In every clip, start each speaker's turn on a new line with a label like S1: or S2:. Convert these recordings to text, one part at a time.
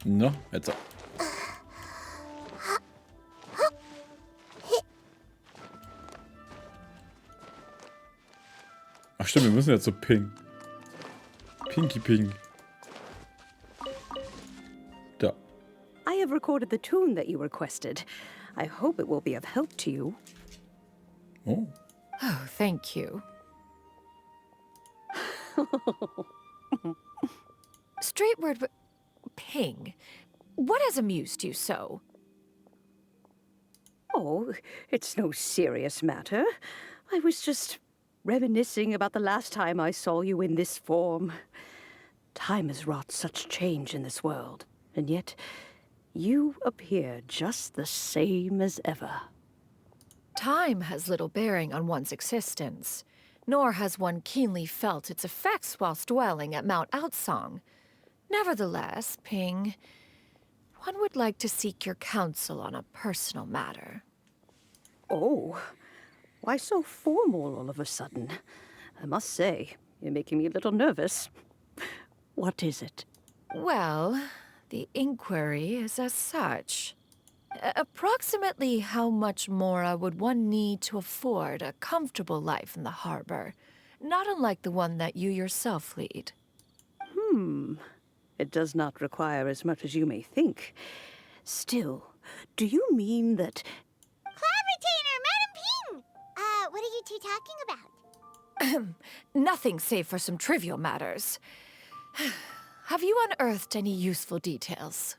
S1: Na, jetzt. Ach stimmt, wir müssen jetzt so Ping. Pinky Ping. Da.
S2: I have recorded the tune that you requested. I hope it will be of help to you.
S1: Oh.
S3: Oh, thank you. Straight word, ping. What has amused you so?
S2: Oh, it's no serious matter. I was just reminiscing about the last time I saw you in this form. Time has wrought such change in this world, and yet you appear just the same as ever.
S3: Time has little bearing on one's existence, nor has one keenly felt its effects whilst dwelling at Mount Outsong. Nevertheless, Ping, one would like to seek your counsel on a personal matter.
S2: Oh, why so formal all of a sudden? I must say, you're making me a little nervous. What is it?
S3: Well, the inquiry is as such. Approximately how much more would one need to afford a comfortable life in the harbor, not unlike the one that you yourself lead?
S2: It does not require as much as you may think. Still, do you mean that...
S4: Cloud Retainer, Madam Ping! What are you two talking about?
S3: Nothing save for some trivial matters. Have you unearthed any useful details?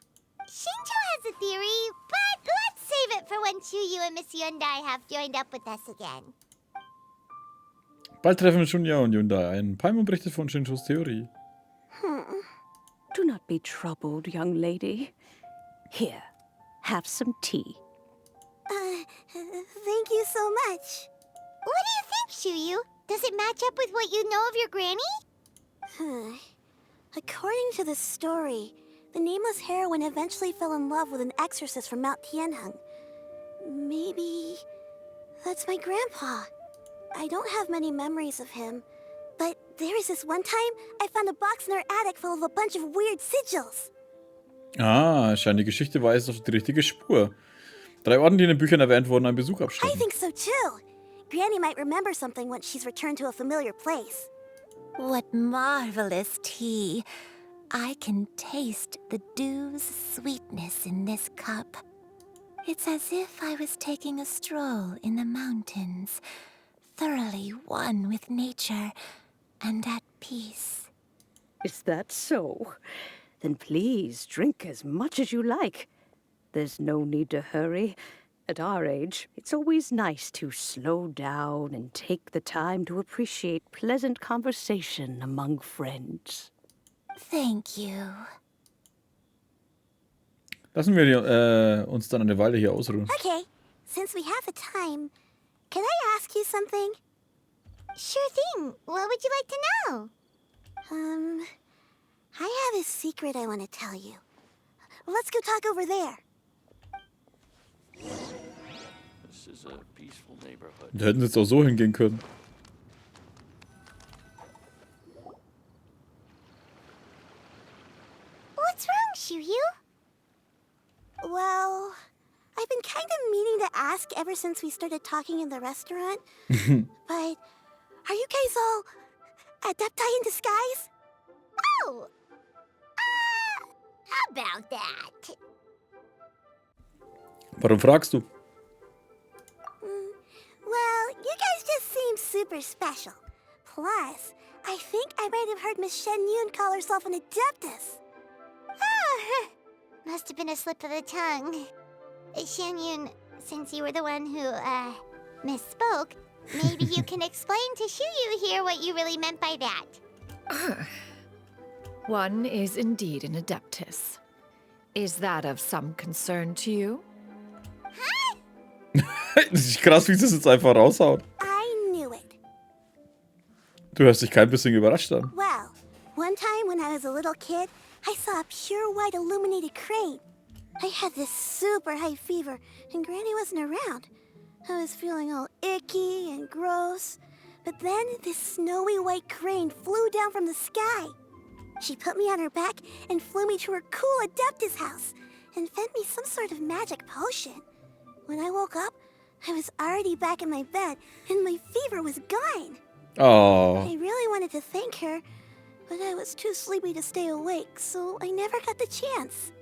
S4: Shinto has a theory, but let's save it for when Chuyu and Miss Yundai have joined up with us again.
S1: Bald treffen Shunya und Hyundai ein. Paimon berichtet von Shintos Theorie.
S2: Do not be troubled, young lady. Here, have some tea.
S4: Thank you so much. What do you think, Chuyu? Does it match up with what you know of your granny? According to the story, the nameless heroine eventually fell in love with an exorcist from Mount Tianheng. Maybe that's my grandpa. I don't have many memories of him, but there was this one time I found a box in our attic full of a bunch of weird sigils.
S1: Ah, scheint die Geschichte weist auf die richtige Spur. 3 Orte, die in den Büchern erwähnt wurden, einen Besuch
S4: I
S1: abstatten.
S4: think so too. Granny might remember something once she's returned to a familiar place.
S5: What marvelous tea. I can taste the dew's sweetness in this cup. It's as if I was taking a stroll in the mountains, thoroughly one with nature and at peace.
S2: Is that so? Then please drink as much as you like. There's no need to hurry. At our age, it's always nice to slow down and take the time to appreciate pleasant conversation among friends.
S5: Thank you.
S1: Lassen wir uns dann eine Weile hier ausruhen.
S4: Okay, since we have the time, can I ask you something? Sure thing. What would you like to know? I have a secret I want to tell you. Let's go talk over there.
S6: This is a peaceful neighborhood.
S1: Da hätten sie jetzt auch so hingehen können.
S4: What's wrong, Shuyu? Well, I've been kind of meaning to ask ever since we started talking in the restaurant. But are you guys all adepti in disguise? Oh! How about that?
S1: Warum fragst du?
S4: Well, you guys just seem super special. Plus, I think I might have heard Miss Shen Yun call herself an adeptus. Oh, must have been a slip of the tongue. Shen Yun, since you were the one who, misspoke, maybe you can explain to Shuyu here what you really meant by that.
S3: One is indeed an adeptus. Is that of some concern to you?
S1: Das ist krass, wie sie das jetzt einfach raushaut.
S4: I knew it.
S1: Du hörst dich kein bisschen überrascht an.
S4: Well, one time when I was a little kid, I saw a pure white illuminated crane. I had this super high fever, and Granny wasn't around. I was feeling all icky and gross. But then this snowy white crane flew down from the sky. She put me on her back and flew me to her cool Adeptus house and fed me some sort of magic potion. When I woke up, I was already back in my bed and my fever was gone.
S1: Oh.
S4: I really wanted to thank her, but I was too sleepy to stay awake, so I never got the chance.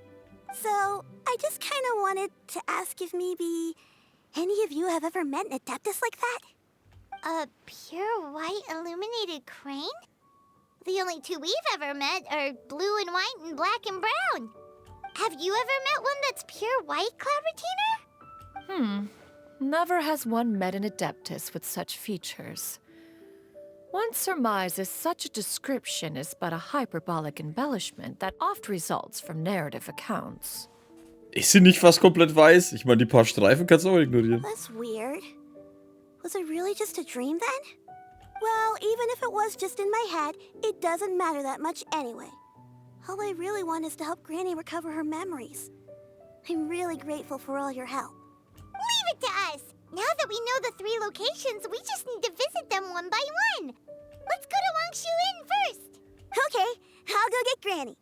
S4: So, I just kind of wanted to ask if maybe any of you have ever met an Adeptus like that?
S7: A pure white illuminated crane? The only two we've ever met are blue and white and black and brown. Have you ever met one that's pure white, Cloud Retainer?
S3: Never has one met an Adeptus with such features. One surmises such a description is but a hyperbolic embellishment that oft results from narrative accounts.
S1: Ist sie nicht fast komplett weiß? Ich meine, die paar Streifen kannst du auch ignorieren.
S4: That's weird. Was it really just a dream then? Well, even if it was just in my head, it doesn't matter that much anyway. All I really want is to help Granny recover her memories. I'm really grateful for all your help.
S7: Leave it to us! Now that we know the 3 locations, we just need to visit them one by one. Let's go to Wangshu Inn first.
S4: Okay, I'll go get Granny.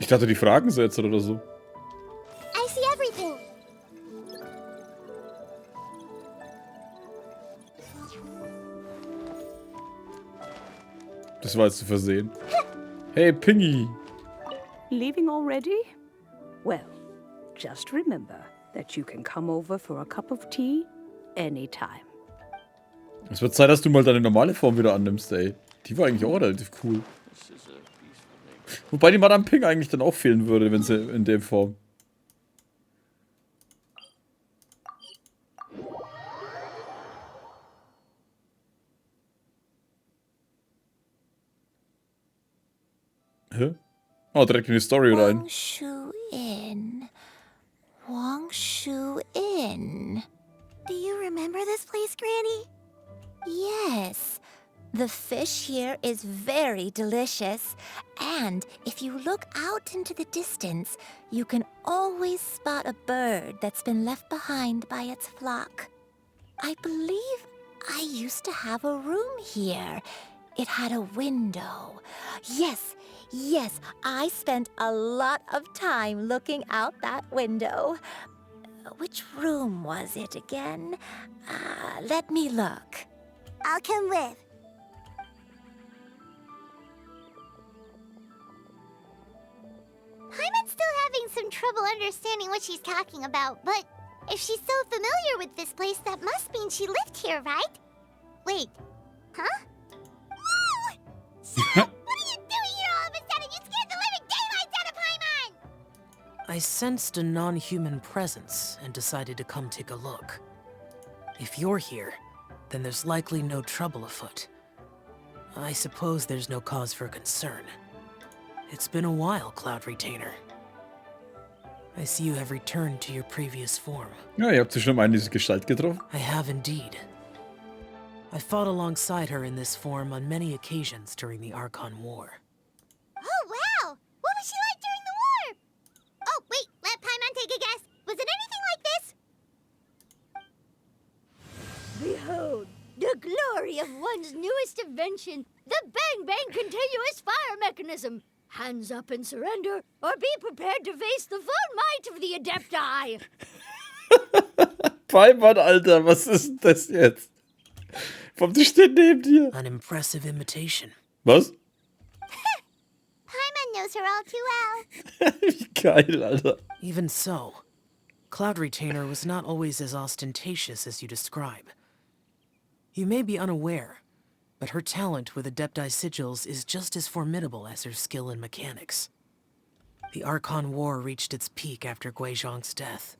S1: Ich dachte, die fragen sie jetzt oder so.
S7: I see everything.
S1: Das war jetzt zu versehen. Hey, Pingy.
S2: Leaving already? Well, just remember that you can come over for a cup of tea anytime.
S1: Es wird Zeit, dass du mal deine normale Form wieder annimmst, ey. Die war eigentlich auch relativ cool.
S6: This is a peaceful neighborhood.
S1: Wobei die Madame Ping eigentlich dann auch fehlen würde, wenn sie in der Form. Hä? Oh, direkt in die Story rein.
S5: Wangshu Inn. Wangshu Inn.
S4: Do you remember this place, Granny?
S5: Yes. The fish here is very delicious. And if you look out into the distance, you can always spot a bird that's been left behind by its flock. I believe I used to have a room here. It had a window. Yes, I spent a lot of time looking out that window. Which room was it again? Let me look.
S4: I'll come with.
S7: Paimon's still having some trouble understanding what she's talking about, but if she's so familiar with this place, that must mean she lived here, right? Wait, huh? Whoa! Shut up! What are you doing here all of a sudden? You scared the living daylights out of Paimon!
S8: I sensed a non-human presence and decided to come take a look. If you're here, then there's likely no trouble afoot. I suppose there's no cause for concern. It's been a while, Cloud Retainer. I see you have returned to your previous form.
S1: Ja, ihr habt sie schon mal in diese Gestalt getroffen.
S8: I have indeed. I fought alongside her in this form on many occasions during the Archon War.
S7: Oh, wow! What was she like during the war? Oh, wait, let Paimon take a guess. Was it anything like this?
S9: Behold, the glory of one's newest invention, the Bang Bang continuous fire mechanism. Hands up and surrender, or be prepared to face the full might of the Adepti.
S1: Paimon, Alter, was ist denn das jetzt? Warum die steht neben dir?
S8: An impressive imitation.
S1: Was?
S7: Paimon knows her all too well.
S1: Wie geil, Alter.
S8: Even so, Cloud Retainer was not always as ostentatious as you describe. You may be unaware, but her talent with Adepti sigils is just as formidable as her skill in mechanics. The Archon War reached its peak after Guizhong's death.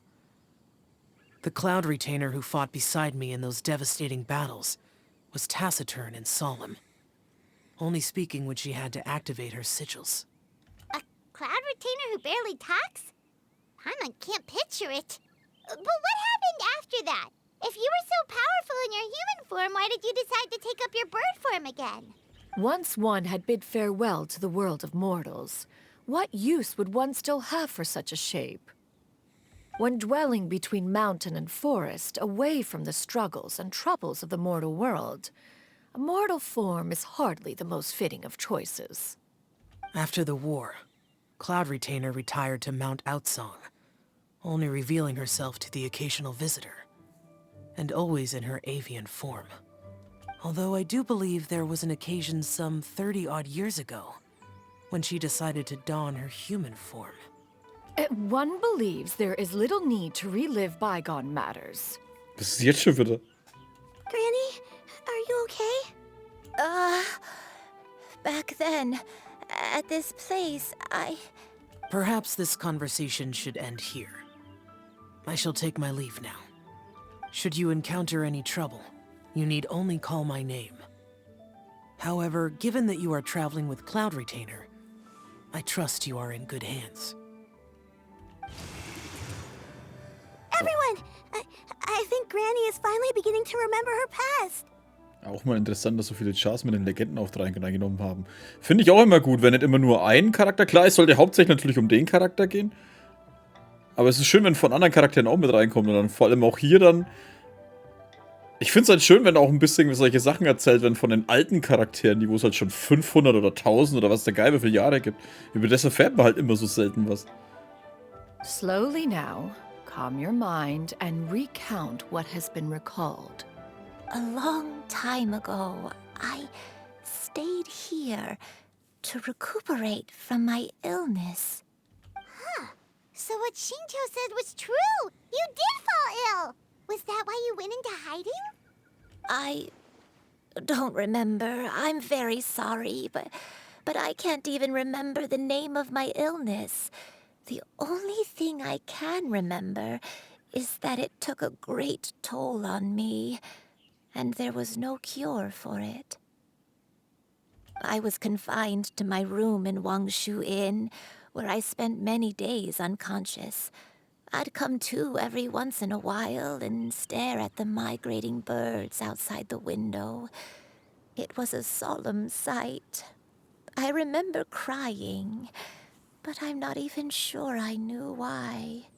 S8: The Cloud Retainer who fought beside me in those devastating battles was taciturn and solemn, only speaking when she had to activate her sigils.
S7: A Cloud Retainer who barely talks? Paimon can't picture it. But what happened after that? If you were so powerful in your human form, why did you decide to take up your bird form again?
S3: Once one had bid farewell to the world of mortals, what use would one still have for such a shape? When dwelling between mountain and forest, away from the struggles and troubles of the mortal world, a mortal form is hardly the most fitting of choices.
S8: After the war, Cloud Retainer retired to Mount Outsong, only revealing herself to the occasional visitor, and always in her avian form. Although I do believe there was an occasion some 30-odd years ago, when she decided to don her human form.
S3: One believes there is little need to relive bygone matters.
S1: Was ist jetzt schon wieder?
S4: Granny, are you okay?
S5: Back then, at this place,
S8: Perhaps this conversation should end here. I shall take my leave now. Should you encounter any trouble, you need only call my name. However, given that you are traveling with Cloud Retainer, I trust you are in good hands.
S4: Everyone! I think Granny is finally beginning to remember her past.
S1: Auch mal interessant, dass so viele Chars mit den Legenden auch reingenommen haben. Finde ich auch immer gut, wenn nicht immer nur ein Charakter. Klar, es sollte hauptsächlich natürlich um den Charakter gehen. Aber es ist schön, wenn von anderen Charakteren auch mit reinkommt. Und dann vor allem auch hier dann. Ich finde es halt schön, wenn auch ein bisschen solche Sachen erzählt werden von den alten Charakteren, die wo es halt schon 500 oder 1000 oder was der Geil für Jahre gibt. Über das erfährt man halt immer so selten was.
S3: Slowly now, calm your mind and recount what has been recalled.
S5: a long time ago, I stayed here to recuperate from my illness.
S7: So what Shinto said was true! You did fall ill! Was that why you went into hiding?
S5: I don't remember. I'm very sorry, but I can't even remember the name of my illness. The only thing I can remember is that it took a great toll on me, and there was no cure for it. I was confined to my room in Wangshu Inn, where I spent many days unconscious. I'd come to every once in a while and stare at the migrating birds outside the window. It was a solemn sight. I remember crying, but I'm not even sure I knew why.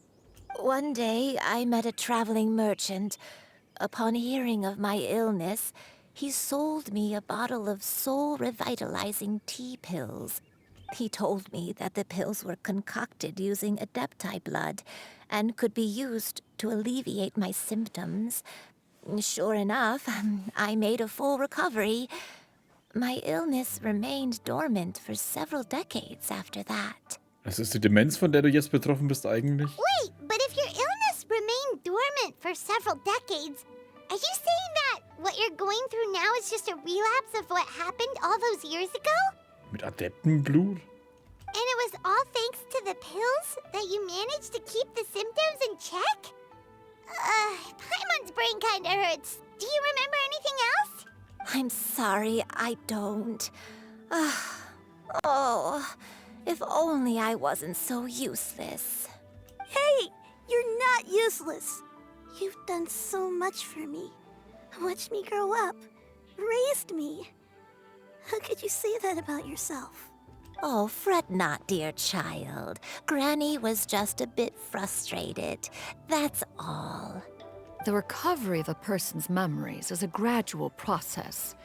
S5: One day, I met a traveling merchant. Upon hearing of my illness, he sold me a bottle of soul-revitalizing tea pills. He told me that the pills were concocted using Adepti blood and could be used to alleviate my symptoms. Sure enough, I made a full recovery. My illness remained dormant for several decades after that.
S1: Das ist die Demenz, von der du jetzt betroffen bist eigentlich?
S7: Wait, but if your illness remained dormant for several decades, are you saying that what you're going through now is just a relapse of what happened all those years ago?
S1: Mit Adeptenblut?
S7: And it was all thanks to the pills that you managed to keep the symptoms in check? Paimon's brain kinda hurts. Do you remember anything else?
S5: I'm sorry, I don't. Oh, if only I wasn't so useless.
S4: Hey, you're not useless. You've done so much for me. Watched me grow up. Raised me. How could you say that about yourself?
S5: Oh, fret not, dear child. Granny was just a bit frustrated. That's all.
S3: The recovery of a person's memories is a gradual process.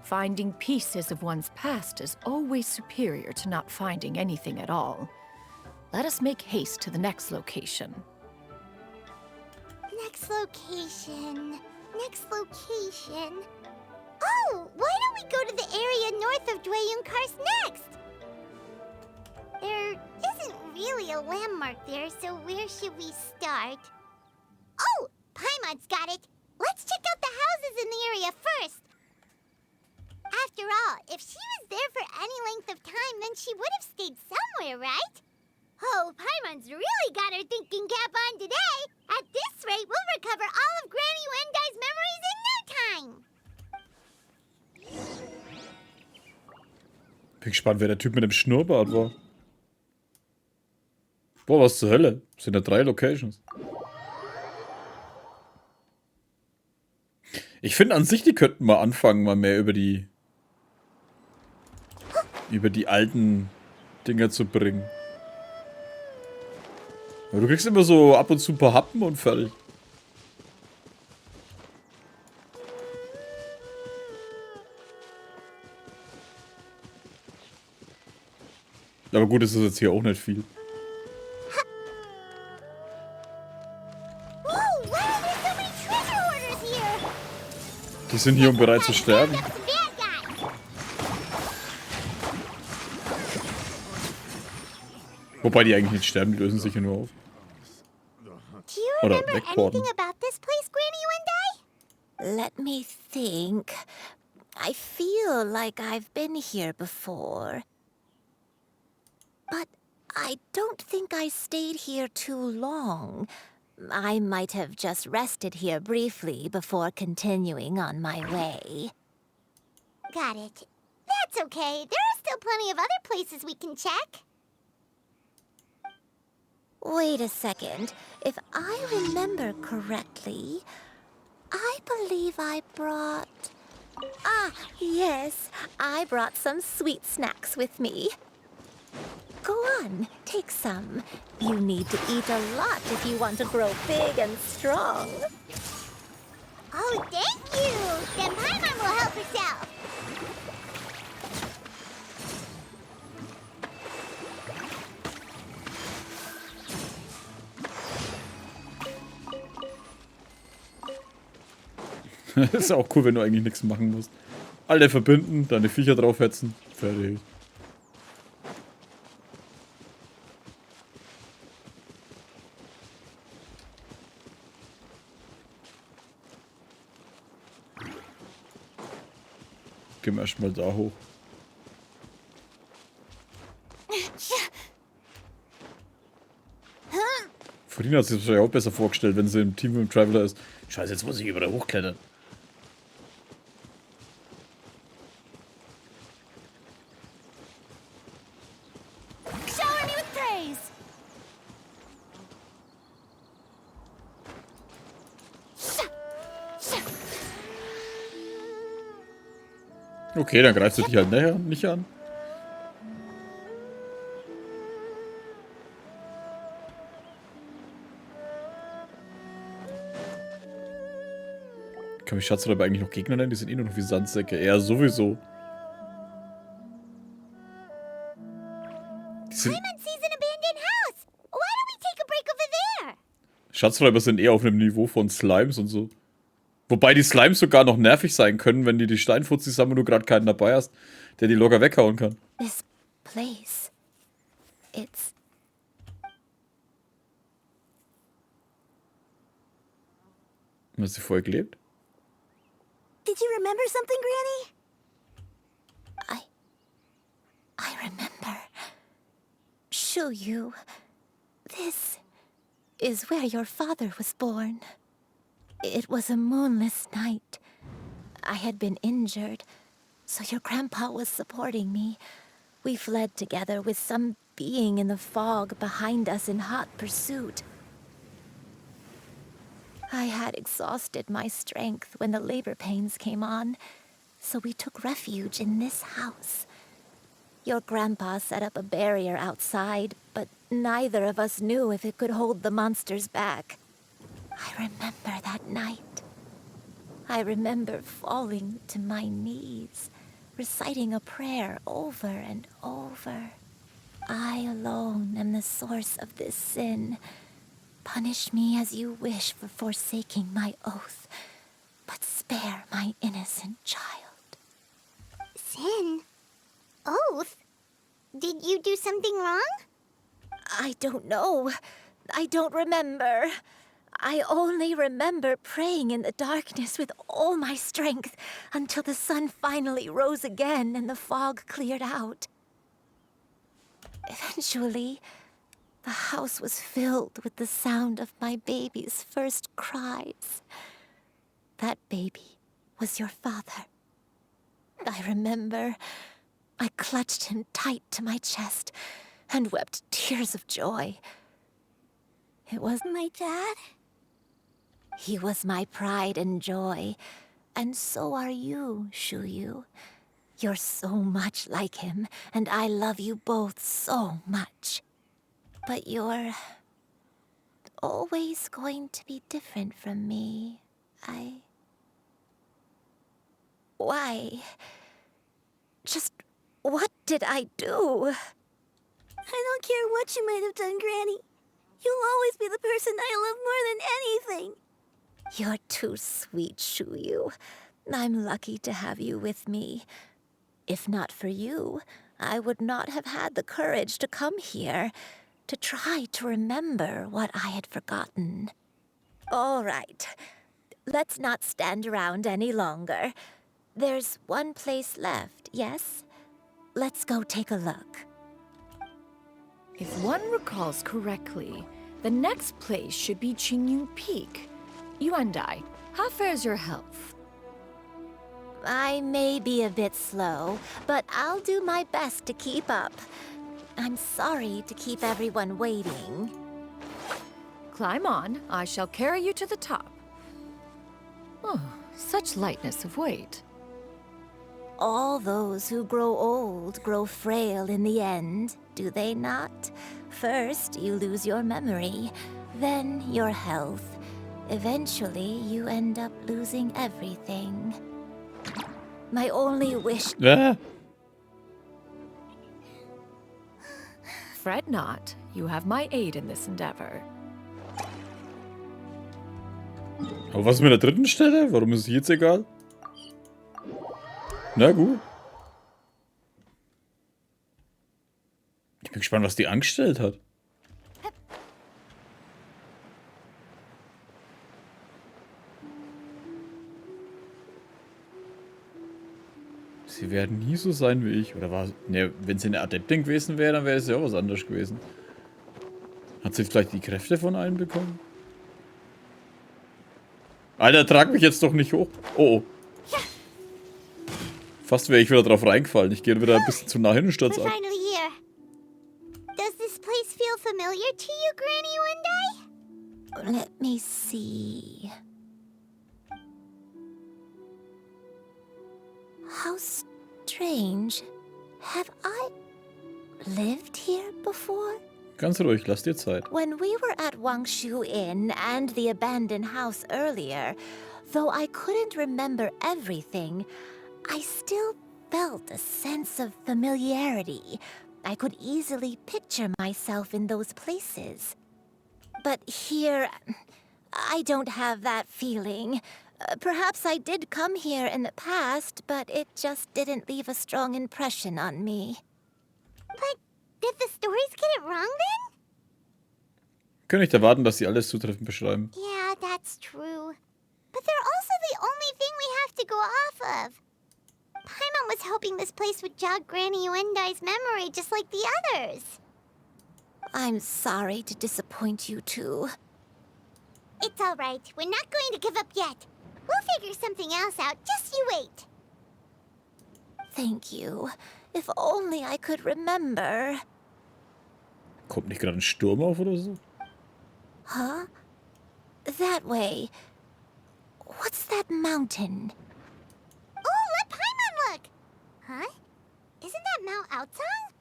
S3: Finding pieces of one's past is always superior to not finding anything at all. Let us make haste to the next location.
S7: Next location. Next location. Oh, why don't we go to the area north of Dwayunkar's next? There isn't really a landmark there, so where should we start? Oh, Paimon's got it. Let's check out the houses in the area first. After all, if she was there for any length of time, then she would have stayed somewhere, right? Oh, Paimon's really got her thinking cap on today. At this rate, we'll recover all of Granny Wendai's memories in no time.
S1: Bin gespannt, wer der Typ mit dem Schnurrbart war. Boah, was zur Hölle? Das sind ja 3 Locations. Ich finde an sich, die könnten mal anfangen, mal mehr über die alten Dinger zu bringen. Aber du kriegst immer so ab und zu ein paar Happen und fertig. Aber gut, das ist jetzt hier auch nicht viel.
S7: Whoa, why are there so many treasure hoarders here?
S1: Die sind hier, um bereit zu sterben.
S7: Round up some bad guys.
S1: Wobei die eigentlich nicht sterben, die lösen sich ja nur auf.
S7: Do you
S1: Oder
S7: remember
S1: wegporten.
S7: anything about this place, Granny One Day?
S5: Let me think. I feel like I've been here before. But I don't think I stayed here too long. I might have just rested here briefly before continuing on my way.
S7: Got it. That's okay. There are still plenty of other places we can check.
S5: Wait a second. If I remember correctly, I believe I brought... Ah, yes. I brought some sweet snacks with me. Go on, take some. You need to eat a lot if you want to grow big and strong.
S7: Oh, thank you. Then Paimon will help herself.
S1: Ist auch cool, wenn du eigentlich nichts machen musst. Alle verbinden, deine Viecher draufhetzen. Fertig. Gehen wir erstmal da hoch. Farina hat sich das wahrscheinlich auch besser vorgestellt, wenn sie im Team mit dem Traveler ist. Scheiße, jetzt muss ich über da hochklettern.
S3: Shower me with praise!
S1: Okay, dann greifst du dich halt näher nicht an. Kann mich Schatzräuber eigentlich noch Gegner nennen? Die sind eh nur noch wie Sandsäcke. Ja, sowieso. Die sind
S7: Paimon sees an abandoned house. Why don't we take a break over there?
S1: Schatzräuber sind eher auf einem Niveau von Slimes und so. Wobei die Slimes sogar noch nervig sein können, wenn die Steinfuzis haben und du gerade keinen dabei hast, der die locker weghauen kann.
S5: This place... It's...
S1: Hast du vorher gelebt?
S4: Did you remember something, Granny?
S5: I remember. Shuyu, this is where your father was born. It was a moonless night. I had been injured, so your grandpa was supporting me. We fled together with some being in the fog behind us in hot pursuit. I had exhausted my strength when the labor pains came on, so we took refuge in this house. Your grandpa set up a barrier outside, but neither of us knew if it could hold the monsters back. I remember that night. I remember falling to my knees, reciting a prayer over and over. I alone am the source of this sin. Punish me as you wish for forsaking my oath, but spare my innocent child.
S7: Sin? Oath? Did you do something wrong?
S5: I don't know. I don't remember. I only remember praying in the darkness with all my strength until the sun finally rose again and the fog cleared out. Eventually, the house was filled with the sound of my baby's first cries. That baby was your father. I remember I clutched him tight to my chest and wept tears of joy. It was
S4: My dad?
S5: He was my pride and joy, and so are you, Shuyu. You're so much like him, and I love you both so much. But you're always going to be different from me. Why? Just what did I do?
S4: I don't care what you might have done, Granny. You'll always be the person I love more than anything.
S5: You're too sweet, Shuyu. I'm lucky to have you with me. If not for you, I would not have had the courage to come here, to try to remember what I had forgotten. All right, let's not stand around any longer. There's one place left, yes? Let's go take a look.
S3: If one recalls correctly, the next place should be Qingyu Peak. You and I, how fares your health?
S5: I may be a bit slow, but I'll do my best to keep up. I'm sorry to keep everyone waiting.
S3: Climb on, I shall carry you to the top. Oh, such lightness of weight.
S5: All those who grow old grow frail in the end, do they not? First, you lose your memory, then your health. Eventually, you end up losing everything. My only wish...
S3: Fret not, you have my aid in this endeavor.
S1: Aber was mit der dritten Stelle? Warum ist es jetzt egal? Na gut. Ich bin gespannt, was die angestellt hat. Sie werden nie so sein wie ich. Oder war... Ne, wenn sie eine Adeptin gewesen wäre, dann wäre es ja auch was anderes gewesen. Hat sie vielleicht die Kräfte von allen bekommen? Alter, trag mich jetzt doch nicht hoch. Oh, oh. Fast wäre ich wieder drauf reingefallen. Ich gehe wieder ein bisschen zu nah hin und stürze
S7: We're
S1: ab.
S7: finally here. Does this place feel familiar to you, Granny Wendai?
S5: Let me see... How strange. Have I lived here before?
S1: Ganz ruhig, lass dir Zeit.
S5: When we were at Wangshu Inn and the abandoned house earlier, though I couldn't remember everything, I still felt a sense of familiarity. I could easily picture myself in those places. But here, I don't have that feeling. Perhaps I did come here in the past, but it just didn't leave a strong impression on me.
S7: But did the stories get it wrong then?
S1: Ich kann nicht erwarten, dass sie alles zutreffend beschreiben.
S7: Yeah, that's true. But they're also the only thing we have to go off of. Paimon was hoping this place would jog Granny Wendai's memory just like the others.
S5: I'm sorry to disappoint you two.
S7: It's all right. We're not going to give up yet. We'll figure something else out. Just you wait.
S5: Thank you. If only I could remember.
S1: Kommt nicht gerade ein Sturm auf oder so?
S5: Huh? That way. What's that mountain?
S7: Oh, let Paimon look! Huh? Isn't that Mount Outsong?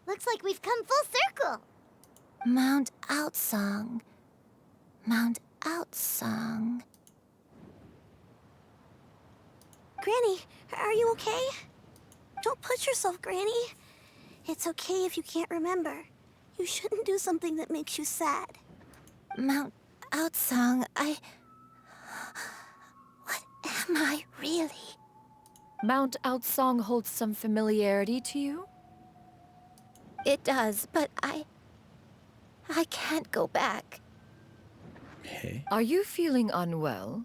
S7: Looks like we've come full circle.
S5: Mount Outsong. Mount Outsong.
S4: Granny, are you okay? Don't push yourself, Granny. It's okay if you can't remember. You shouldn't do something that makes you sad.
S5: Mount Outsong, What am I really?
S3: Mount Outsong holds some familiarity to you?
S5: It does, but I can't go back.
S1: Hey.
S3: Are you feeling unwell?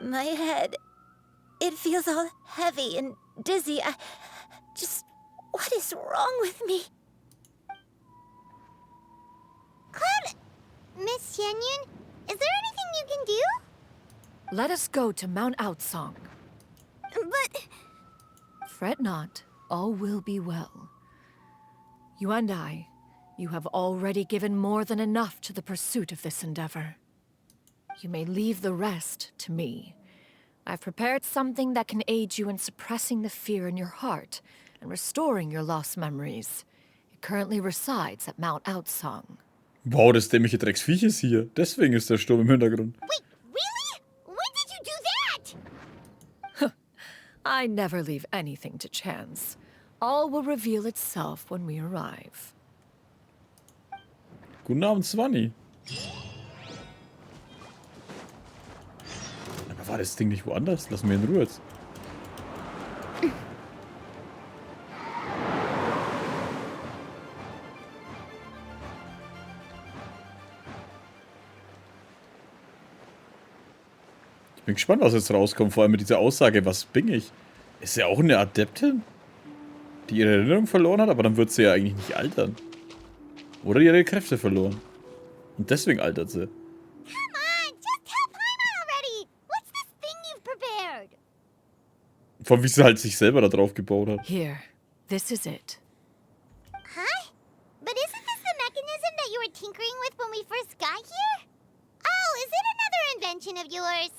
S5: My head, it feels all heavy and dizzy. What is wrong with me?
S7: Cloud... Miss Xianyun, is there anything you can do?
S3: Let us go to Mount Outsong.
S4: But...
S3: Fret not, all will be well. You and I, you have already given more than enough to the pursuit of this endeavor. You may leave the rest to me. I've prepared something that can aid you in suppressing the fear in your heart and restoring your lost memories. It currently resides at Mount Outsong.
S1: Wow, das dämliche Drecksviech ist hier. Deswegen ist der Sturm im Hintergrund.
S7: Wait, really? When did you do that?
S3: I never leave anything to chance. All will reveal itself when we arrive.
S1: Guten Abend, Swanny. Aber war das Ding nicht woanders? Lass mir in Ruhe jetzt. Ich bin gespannt, was jetzt rauskommt, vor allem mit dieser Aussage, was bin ich? Ist sie auch eine Adeptin? Die ihre Erinnerung verloren hat, aber dann wird sie ja eigentlich nicht altern. Oder ihre Kräfte verloren. Und deswegen altert sie.
S7: Come on, just tell Paimon already. What's this thing you've prepared?
S1: Vor allem, wie sie halt sich selber da drauf gebaut hat.
S3: Here, this is it.
S7: Huh? But isn't this the mechanism that you were tinkering with when we first got here? Oh, is it another invention of yours?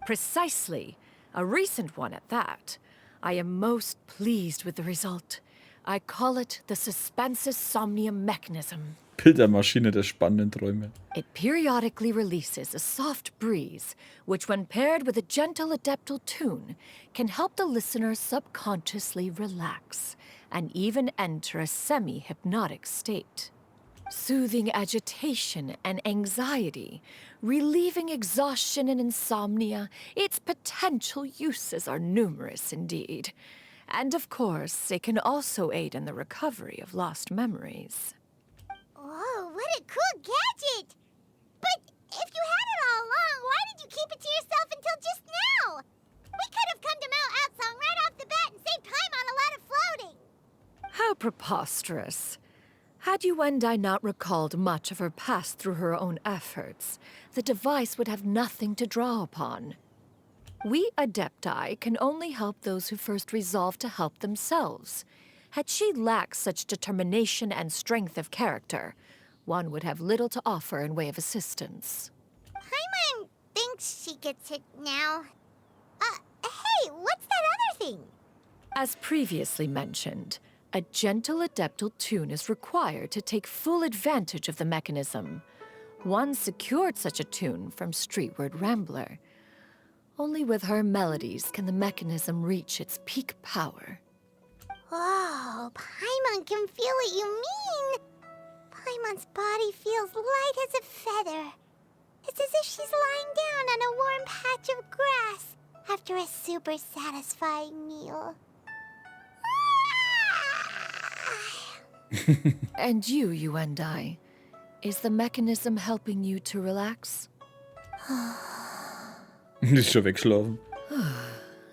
S3: Precisely. A recent one at that. I am most pleased with the result. I call it the Suspensus Somnium mechanism.
S1: Bildermaschine der spannenden Träume.
S3: It periodically releases a soft breeze, which when paired with a gentle adeptal tune, can help the listener subconsciously relax and even enter a semi-hypnotic state. Soothing agitation and anxiety, relieving exhaustion and insomnia, its potential uses are numerous indeed. And of course, it can also aid in the recovery of lost memories.
S7: Whoa, what a cool gadget! But if you had it all along, why did you keep it to yourself until just now? We could have come to Mount Outsong right off the bat and saved time on a lot of floating.
S3: How preposterous. Had you and I not recalled much of her past through her own efforts, the device would have nothing to draw upon. We Adepti can only help those who first resolve to help themselves. Had she lacked such determination and strength of character, one would have little to offer in way of assistance.
S7: Paimon thinks she gets it now. Hey, what's that other thing?
S3: As previously mentioned, a gentle adeptal tune is required to take full advantage of the mechanism. One secured such a tune from Streetward Rambler. Only with her melodies can the mechanism reach its peak power.
S7: Whoa, Paimon can feel what you mean. Paimon's body feels light as a feather. It's as if she's lying down on a warm patch of grass after a super satisfying meal.
S3: And you and I, is the mechanism helping you to relax?
S1: Ist schon wegschlafen.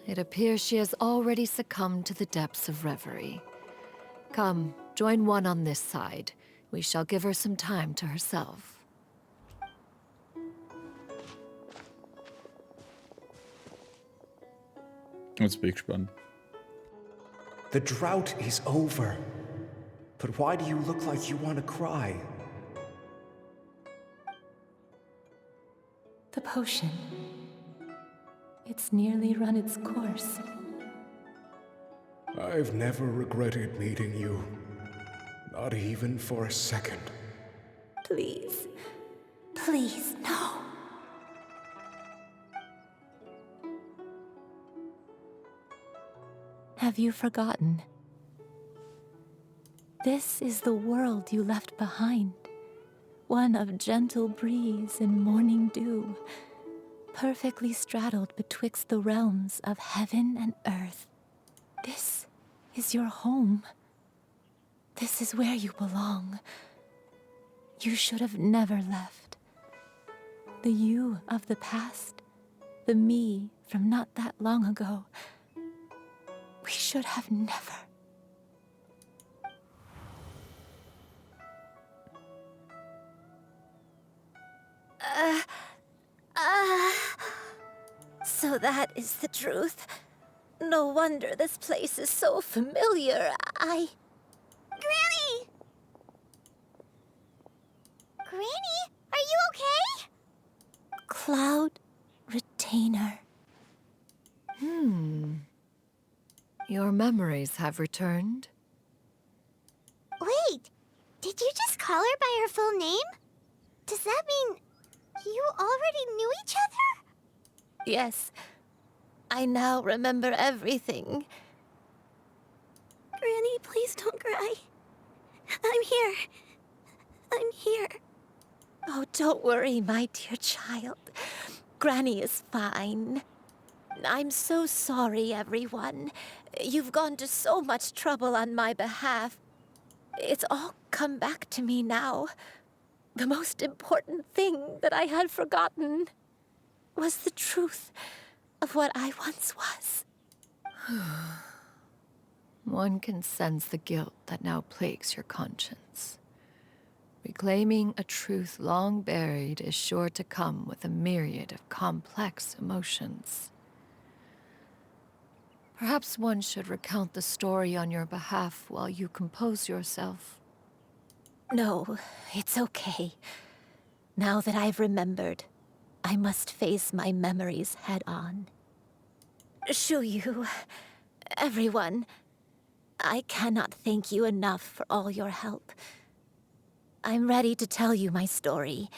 S3: It appears she has already succumbed to the depths of reverie. Come, join one on this side. We shall give her some time to herself.
S1: Jetzt bin ich gespannt.
S10: The drought is over. But why do you look like you want to cry?
S5: The potion. It's nearly run its course.
S10: I've never regretted meeting you. Not even for a second.
S5: Please. Please, no. Have you forgotten? This is the world you left behind. One of gentle breeze and morning dew, perfectly straddled betwixt the realms of heaven and earth. This is your home. This is where you belong. You should have never left. The you of the past, the me from not that long ago, we should have never. So that is the truth. No wonder this place is so familiar.
S7: Granny! Granny, are you okay?
S5: Cloud Retainer.
S3: Your memories have returned?
S7: Wait, did you just call call her by her full name? Does that mean you already knew each other?
S5: Yes, I now remember everything.
S4: Granny, please don't cry. I'm here. I'm here.
S5: Oh, don't worry, my dear child. Granny is fine. I'm so sorry, everyone. You've gone to so much trouble on my behalf. It's all come back to me now. The most important thing that I had forgotten was the truth of what I once was.
S3: One can sense the guilt that now plagues your conscience. Reclaiming a truth long buried is sure to come with a myriad of complex emotions. Perhaps one should recount the story on your behalf while you compose yourself.
S5: No, it's okay. Now that I've remembered, I must face my memories head on. Shuyu, everyone, I cannot thank you enough for all your help. I'm ready to tell you my story,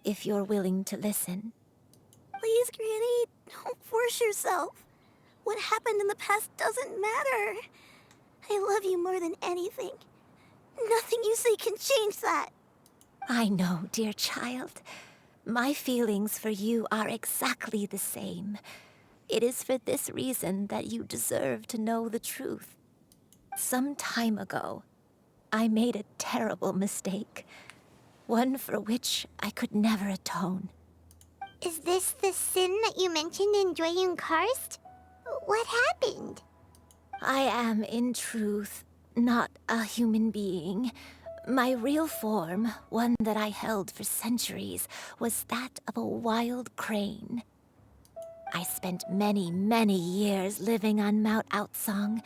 S5: if you're willing to listen.
S4: Please, Granny, don't force yourself. What happened in the past doesn't matter. I love you more than anything. Nothing you say can change that.
S5: I know, dear child. My feelings for you are exactly the same. It is for this reason that you deserve to know the truth. Some time ago, I made a terrible mistake. One for which I could never atone.
S7: Is this the sin that you mentioned in Dwayne Karst? What happened?
S5: I am, in truth, not a human being. My real form, one that I held for centuries, was that of a wild crane. I spent many, many years living on Mount Outsong,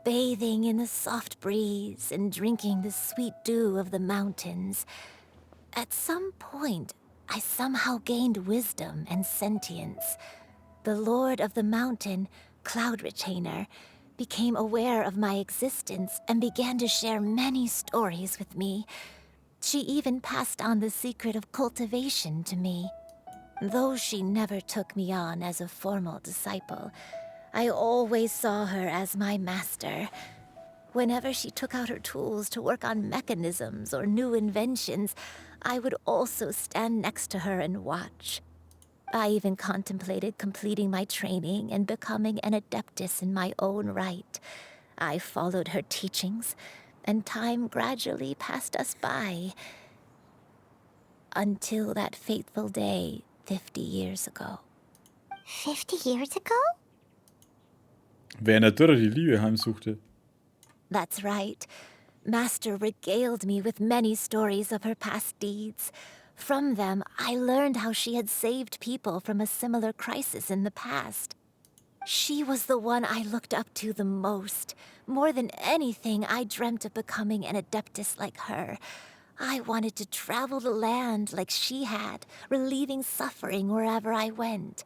S5: bathing in the soft breeze and drinking the sweet dew of the mountains. At some point, I somehow gained wisdom and sentience. The Lord of the Mountain, Cloud Retainer, became aware of my existence and began to share many stories with me. She even passed on the secret of cultivation to me. Though she never took me on as a formal disciple, I always saw her as my master. Whenever she took out her tools to work on mechanisms or new inventions, I would also stand next to her and watch. I even contemplated completing my training and becoming an adeptus in my own right. I followed her teachings, and time gradually passed us by. Until that fateful day 50 years ago.
S7: 50 years ago?
S1: Wer in der Dürre die Liebe heimsuchte.
S5: That's right. Master regaled me with many stories of her past deeds. From them, I learned how she had saved people from a similar crisis in the past. She was the one I looked up to the most. More than anything, I dreamt of becoming an adeptus like her. I wanted to travel the land like she had, relieving suffering wherever I went.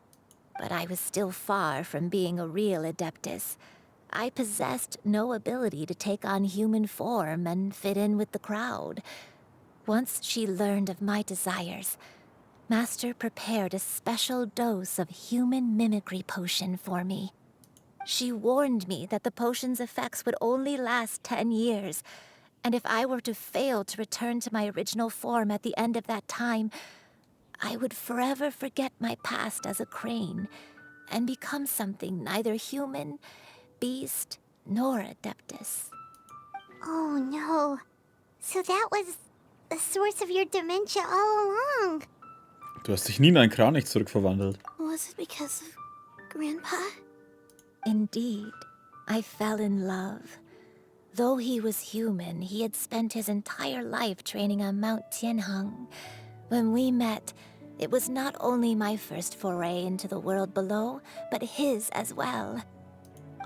S5: But I was still far from being a real adeptus. I possessed no ability to take on human form and fit in with the crowd. Once she learned of my desires, Master prepared a special dose of human mimicry potion for me. She warned me that the potion's effects would only last 10 years, and if I were to fail to return to my original form at the end of that time, I would forever forget my past as a crane and become something neither human, beast, nor adeptus.
S7: Oh no. So that was the source of your dementia all along.
S1: Du hast dich nie in einen Kranich zurückverwandelt.
S4: Was it because of Grandpa?
S5: Indeed, I fell in love. Though he was human, he had spent his entire life training on Mount Tianheng. When we met, it was not only my first foray into the world below, but his as well.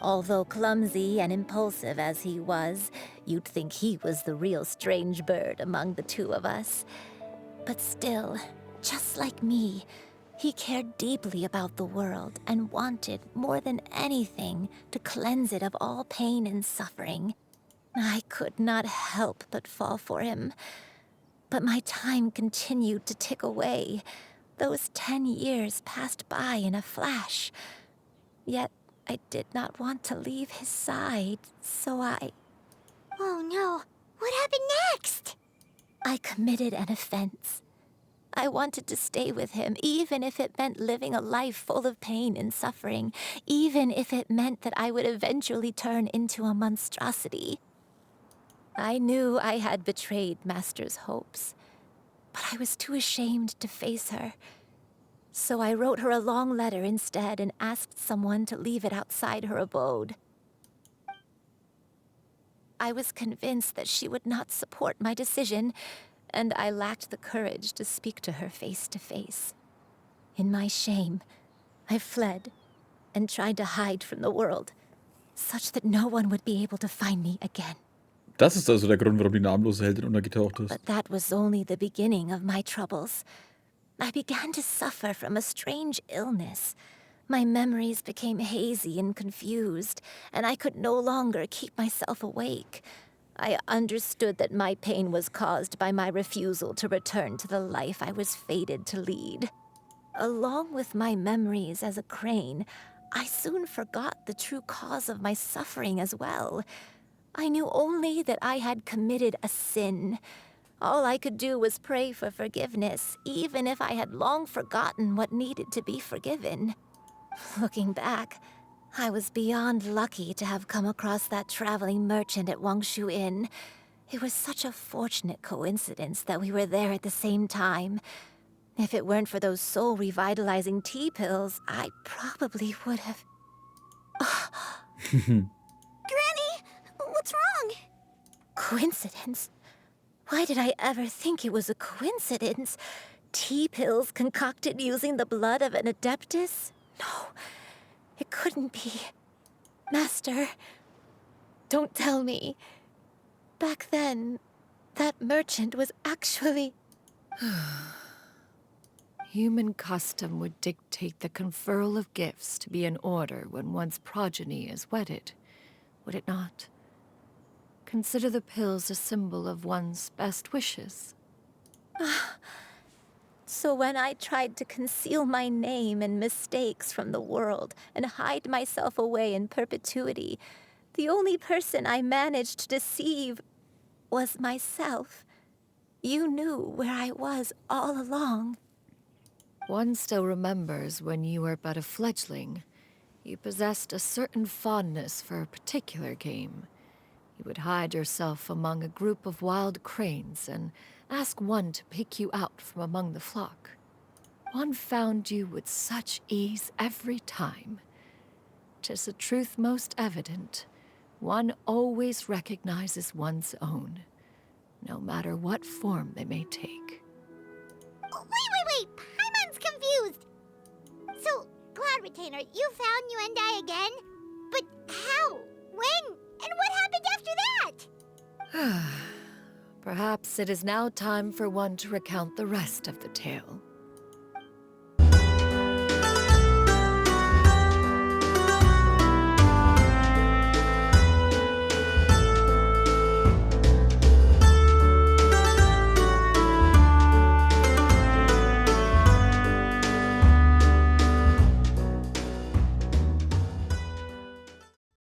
S5: Although clumsy and impulsive as he was, you'd think he was the real strange bird among the two of us. But still, just like me, he cared deeply about the world and wanted, more than anything, to cleanse it of all pain and suffering. I could not help but fall for him. But my time continued to tick away. Those 10 years passed by in a flash. Yet I did not want to leave his side, so
S7: Oh no, what happened next?
S5: I committed an offense. I wanted to stay with him, even if it meant living a life full of pain and suffering, even if it meant that I would eventually turn into a monstrosity. I knew I had betrayed Master's hopes, but I was too ashamed to face her. So I wrote her a long letter instead and asked someone to leave it outside her abode. I was convinced that she would not support my decision, and I lacked the courage to speak to her face to face. In my shame, I fled and tried to hide from the world, such that no one would be able to find me again.
S1: Das ist also der Grund, warum die namenlose Heldin untergetaucht ist.
S5: But that was only the beginning of my troubles. I began to suffer from a strange illness. My memories became hazy and confused, and I could no longer keep myself awake. I understood that my pain was caused by my refusal to return to the life I was fated to lead. Along with my memories as a crane, I soon forgot the true cause of my suffering as well. I knew only that I had committed a sin. All I could do was pray for forgiveness, even if I had long forgotten what needed to be forgiven. Looking back, I was beyond lucky to have come across that traveling merchant at Wangshu Inn. It was such a fortunate coincidence that we were there at the same time. If it weren't for those soul-revitalizing tea pills, I probably would have...
S4: Granny, what's wrong?
S5: Coincidence? Why did I ever think it was a coincidence? Tea pills concocted using the blood of an adeptus? No, it couldn't be. Master, don't tell me. Back then, that merchant was actually...
S3: Human custom would dictate the conferral of gifts to be in order when one's progeny is wedded, would it not? Consider the pills a symbol of one's best wishes.
S5: So when I tried to conceal my name and mistakes from the world and hide myself away in perpetuity, the only person I managed to deceive was myself. You knew where I was all along.
S3: One still remembers when you were but a fledgling. You possessed a certain fondness for a particular game. You would hide yourself among a group of wild cranes and ask one to pick you out from among the flock. One found you with such ease every time. 'Tis a truth most evident. One always recognizes one's own, no matter what form they may take.
S7: Wait! Paimon's confused! So, Cloud Retainer, you found Yuendai again? But how? When? And what happened after that?
S3: Perhaps it is now time for one to recount the rest of the tale.